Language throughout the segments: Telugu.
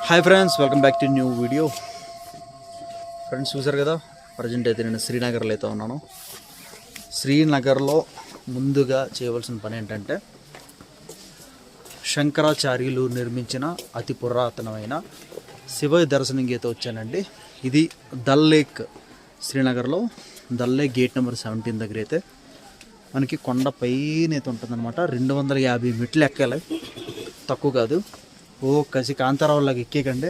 Hi friends, welcome back to new video. Friends చూసారు కదా, ప్రజెంట్ అయితే నేను శ్రీనగర్లో అయితే ఉన్నాను. శ్రీనగర్లో ముందుగా చేయవలసిన పని ఏంటంటే శంకరాచార్యులు నిర్మించిన అతి పురాతనమైన శివయ్య దర్శనంకి అయితే వచ్చానండి. ఇది దల్ లేక్, శ్రీనగర్లో దల్ లేక్ గేట్ నెంబర్ 17 దగ్గర అయితే మనకి కొండ పైన అయితే ఉంటుందన్నమాట. 250 మెట్లు ఎక్కాలి, తక్కువ కాదు. ఓ కసి కాంతారావులాగా ఎక్కేకండి,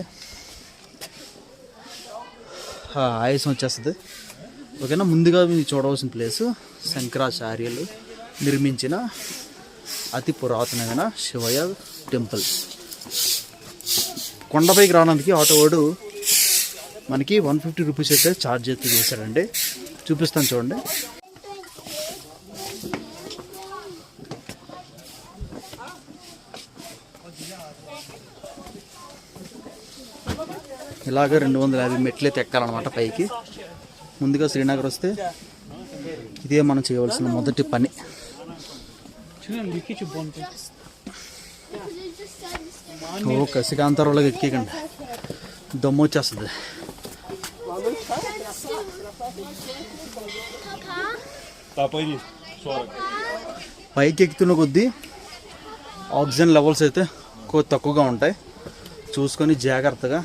ఆయాసం వచ్చేస్తుంది. ఓకేనా. ముందుగా మీరు చూడవలసిన ప్లేసు శంకరాచార్యులు నిర్మించిన అతి పురాతనమైన శివయ్య టెంపుల్. కొండపైకి రావడానికి ఆటో వాడు మనకి 150 రూపీస్ అయితే ఛార్జ్ అయితే చేశాడండి. చూపిస్తాను చూడండి. ఇలాగ 250 మెట్లు అయితే ఎక్కాలన్నమాట పైకి. ముందుగా శ్రీనగర్ వస్తే ఇదే మనం చేయవలసిన మొదటి పని. ఓ కసికాంతరంలోకి ఎక్కేకండి, దమ్ము వచ్చేస్తుంది. పైకి ఎక్కుతున్న కొద్దీ ఆక్సిజన్ లెవెల్స్ అయితే తక్కువగా ఉంటాయి. చూసుకొని జాగ్రత్తగా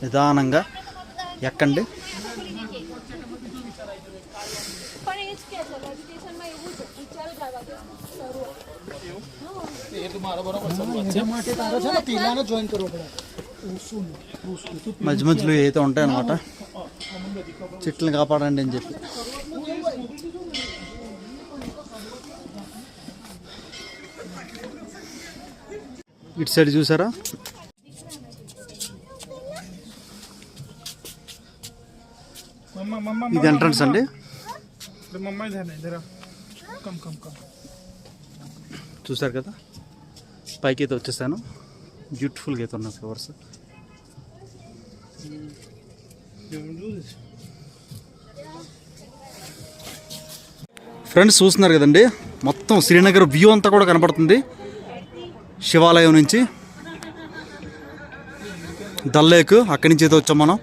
నిదానంగా ఎక్కండి. మధ్య మధ్యలో అయితే ఉంటాయి అన్నమాట, చెట్లను కాపాడండి అని చెప్పి. ఇటు సైడ్ చూసారా, ఇది ఎంట్రన్స్ అండి. చూసారు కదా, పైకి అయితే వచ్చేసాను. బ్యూటిఫుల్గా అయితే ఉన్నాయి ఫ్లవర్స్. ఫ్రెండ్స్ చూస్తున్నారు కదండి, మొత్తం శ్రీనగర్ వ్యూ అంతా కూడా కనపడుతుంది. శివాలయం నుంచి దల్ లేక్, అక్కడి నుంచి అయితే వచ్చాం మనం.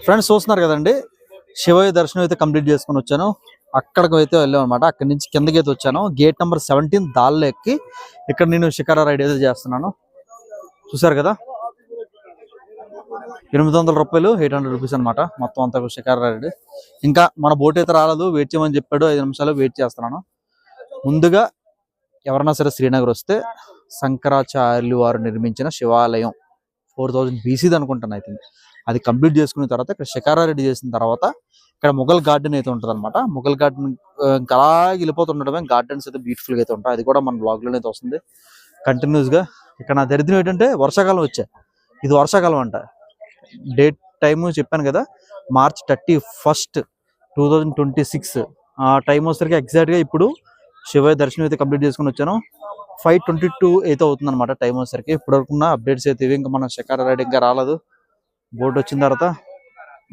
ఫ్రెండ్స్ చూస్తున్నారు కదండి, శివయ్య దర్శనం అయితే కంప్లీట్ చేసుకుని వచ్చాను. అక్కడికి అయితే వెళ్ళాం అనమాట. అక్కడి నుంచి కిందకి అయితే వచ్చాను. గేట్ నెంబర్ 17 దాల్ లేక్కి. ఇక్కడ నేను షికారా రైడ్ అయితే చేస్తున్నాను. చూసారు కదా, 800 రూపాయలు, 800 రూపీస్ అనమాట మొత్తం అంతా షికారా రైడ్. ఇంకా మన బోట్ అయితే రాలేదు, వెయిట్ చేయమని చెప్పాడు. 5 నిమిషాలు వెయిట్ చేస్తున్నాను. ముందుగా ఎవరన్నా సరే శ్రీనగర్ వస్తే శంకరాచార్యులు వారు నిర్మించిన శివాలయం 4000 BCది అనుకుంటాను, ఐ థింక్. అది కంప్లీట్ చేసుకున్న తర్వాత ఇక్కడ షికారా రెడీ చేసిన తర్వాత ఇక్కడ ముఘల్ గార్డెన్ అయితే ఉంటుంది అనమాట. ముఘల్ గార్డెన్ ఇంకా అలా వెళ్ళిపోతుండడమే. గార్డెన్స్ అయితే బ్యూటిఫుల్గా అయితే ఉంటాయి. అది కూడా మన బ్లాగ్లోనే అయితే వస్తుంది కంటిన్యూస్గా. ఇక్కడ నా దరిద్రం ఏంటంటే వర్షాకాలం వచ్చా, ఇది వర్షాకాలం అంట. డేట్ టైము చెప్పాను కదా, March 31, 2026. ఆ టైం వచ్చేసరికి ఎగ్జాక్ట్గా ఇప్పుడు శివయ్య దర్శనం అయితే కంప్లీట్ చేసుకుని వచ్చాను. 5:22 అయితే అవుతుంది అనమాట టైం వచ్చేసరికి. ఇప్పటివరకున్న అప్డేట్స్ అయితే ఇవి. ఇంకా మన షికారా రైడ్ ఇంకా రాలేదు. బోట్ వచ్చిన తర్వాత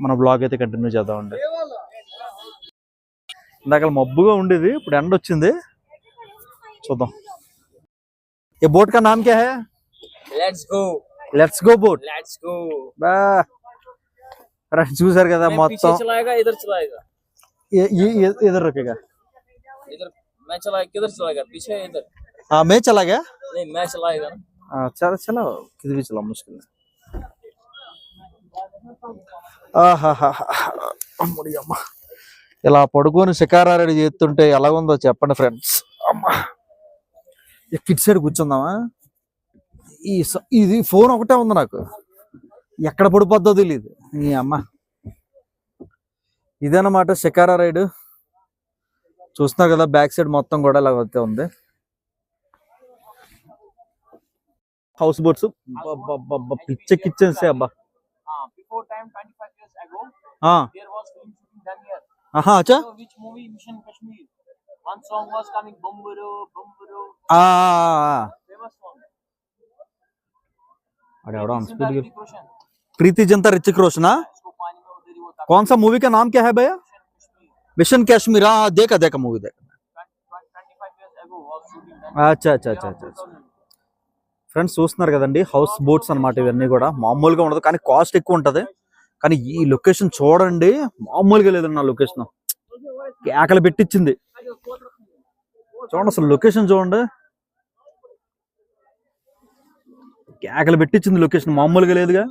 మన బ్లాగ్ అయితే కంటిన్యూ చేద్దామండి. ఇందాక మబ్బుగా ఉండేది, ఇప్పుడు ఎండ వచ్చింది. చూద్దాం. ఏ బోట్ కా నామ్ క్యా హై? Let's go boat. బా చూసారు కదా, మొత్తం इधर रखेगा, इधर मैं चला, किधर चलाएगा? पीछे इधर। हाँ मैं चला गया, नहीं मैं चलाएगा ना। चलो चलो, किधर भी चला, मुश्किल है. అమ్మ, ఇలా పడుకొని షికారా రెడీ చేస్తుంటే ఎలాగుందో చెప్పండి ఫ్రెండ్స్. అమ్మా, కిట్ సైడ్ కూర్చుందామా? ఇది ఫోన్ ఒకటే ఉంది నాకు, ఎక్కడ పడిపోద్దో తెలియదు. ఈ అమ్మ, ఇదన్నమాట షికారా రైడ్. చూస్తున్నారు కదా, బ్యాక్ సైడ్ మొత్తం కూడా ఇలా వస్తే ఉంది. హౌస్ బోట్స్ పిచ్చెక్కిచ్చేసే అబ్బా. Before time, 25 years ago, ఆ, there was film shooting done here. ఆహా, అచ్చా. So which movie? Mission Kashmir. One song was coming, Bumburo, Bumburo, ఆ, famous song. अरे बड़ा Isn't that Hrithik Roshan? Preity Zinta Hrithik Roshan. इसको पानी में उधर ही वो था. कौन सा मूवी का नाम क्या है भैया? Mission Kashmir. मिशन कश्मीर. हाँ, देखा देखा मूवी देखा. 25 years ago was shooting done. అచ్చా అచ్చా అచ్చా అచ్చా. ఫ్రెండ్స్ చూస్తున్నారు కదండి, హౌస్ బోట్స్ అన్నమాట. ఇవన్నీ కూడా మామూలుగా ఉండదు, కానీ కాస్ట్ ఎక్కువ ఉంటది. కానీ ఈ లొకేషన్ చూడండి, మామూలుగా లేదండి. నా లొకేషన్ కేకలు పెట్టించింది. చూడండి అసలు లొకేషన్ చూడండి, కేకలు పెట్టించింది. లొకేషన్ మామూలుగా లేదుగా.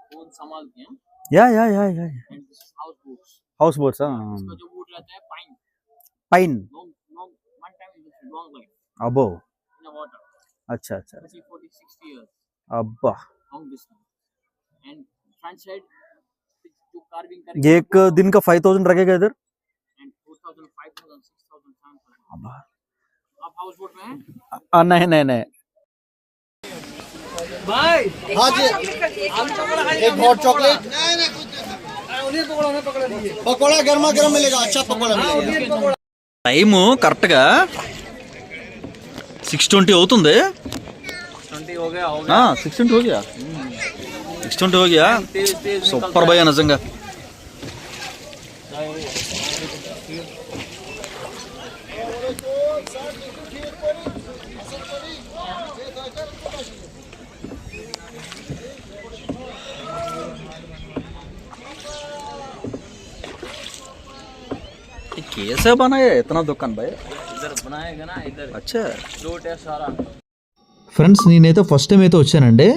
Phone संभालते हैं. Yeah yeah yeah yeah And this is house boats. House boats. इसका जो boat रहता है pine. Pine. Long one time it was long life అబ్బో. in the water. అచ్చా అచ్చా. 30, 40, 60 years. అబ్బా. Long distance. And front side जो carving करके एक दिन का 5,000 लगेगा इधर. and 4,000, 5,000, 6,000, 7,000. अబ్బा. आप हाउस बोट में हैं? नहीं नहीं नहीं. हाँ जी, एक हॉट चॉकलेट पकौड़ा गर्मा गर्म मिलेगा. अच्छा पकौड़ा मिलेगा. టైము కరెక్ట్గా 6:20 అవుతుంది. 20 हो गया, हो गया. 6:20 हो गया. 6:20 हो गया. तेज तेज సూపర్ భయ్యా నిజంగా. कैसे बनाया इतना दुकान भाई? इधर बनाएगा ना, इधर अच्छा. रोड है सारा. ఫ్రెండ్స్ నేనైతే ఫస్ట్ టైం అయితే వచ్చానండి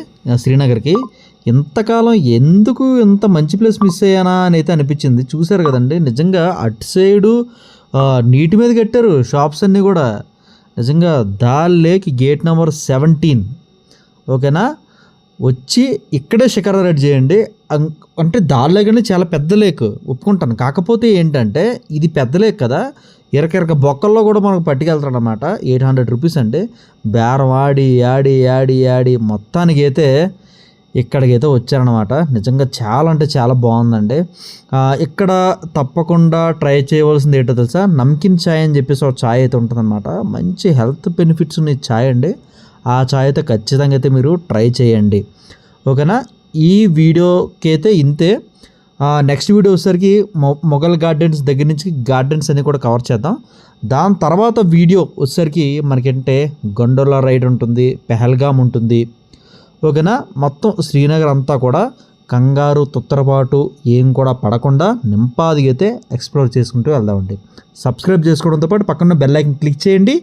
శ్రీనగర్కి. ఇంతకాలం ఎందుకు ఇంత మంచి ప్లేస్ మిస్ అయ్యానా అని అయితే అనిపించింది. చూశారు కదండి, నిజంగా అటు సైడు నీటి మీద కట్టారు షాప్స్ అన్నీ కూడా. నిజంగా దాల్ లేక్ గేట్ నెంబర్ 17. ఓకేనా, వచ్చి ఇక్కడే షికారా రైడ్ చేయండి. అంటే దాల్ లేక్ అంటే చాలా పెద్ద లేక్, ఒప్పుకుంటాను. కాకపోతే ఏంటంటే ఇది పెద్ద లేక్ కదా, ఇరక బొక్కల్లో కూడా మనకు పట్టుకెళ్తాడు అనమాట. 800 రూపీస్ అండి. బేరం ఆడి ఆడి ఆడి ఆడి మొత్తానికి అయితే ఇక్కడికైతే వచ్చారనమాట. నిజంగా చాలా అంటే చాలా బాగుందండి. ఇక్కడ తప్పకుండా ట్రై చేయవలసింది ఏంటో తెలుసా, నమ్కిన్ ఛాయ్ అని చెప్పేసి ఒక ఛాయ్ అయితే ఉంటుందన్నమాట. మంచి హెల్త్ బెనిఫిట్స్ ఉన్న ఛాయ్ అండి. ఆ ఛాయ్ అయితే ఖచ్చితంగా అయితే మీరు ట్రై చేయండి. ఓకేనా, ఈ వీడియోకి అయితే ఇంతే. నెక్స్ట్ వీడియో వచ్చేసరికి మొఘల్ గార్డెన్స్ దగ్గర నుంచి గార్డెన్స్ అన్ని కూడా కవర్ చేద్దాం. దాని తర్వాత వీడియో వచ్చేసరికి మనకంటే గొండోలా రైడ్ ఉంటుంది, పెహల్గామ్ ఉంటుంది. ఓకేనా, మొత్తం శ్రీనగర్ అంతా కూడా కంగారు తుత్తరపాటు ఏం కూడా పడకుండా నింపాదిగా అయితే ఎక్స్ప్లోర్ చేసుకుంటూ వెళ్దామండి. సబ్స్క్రైబ్ చేసుకోవడంతో పాటు పక్కన బెల్ ఐకాన్ క్లిక్ చేయండి.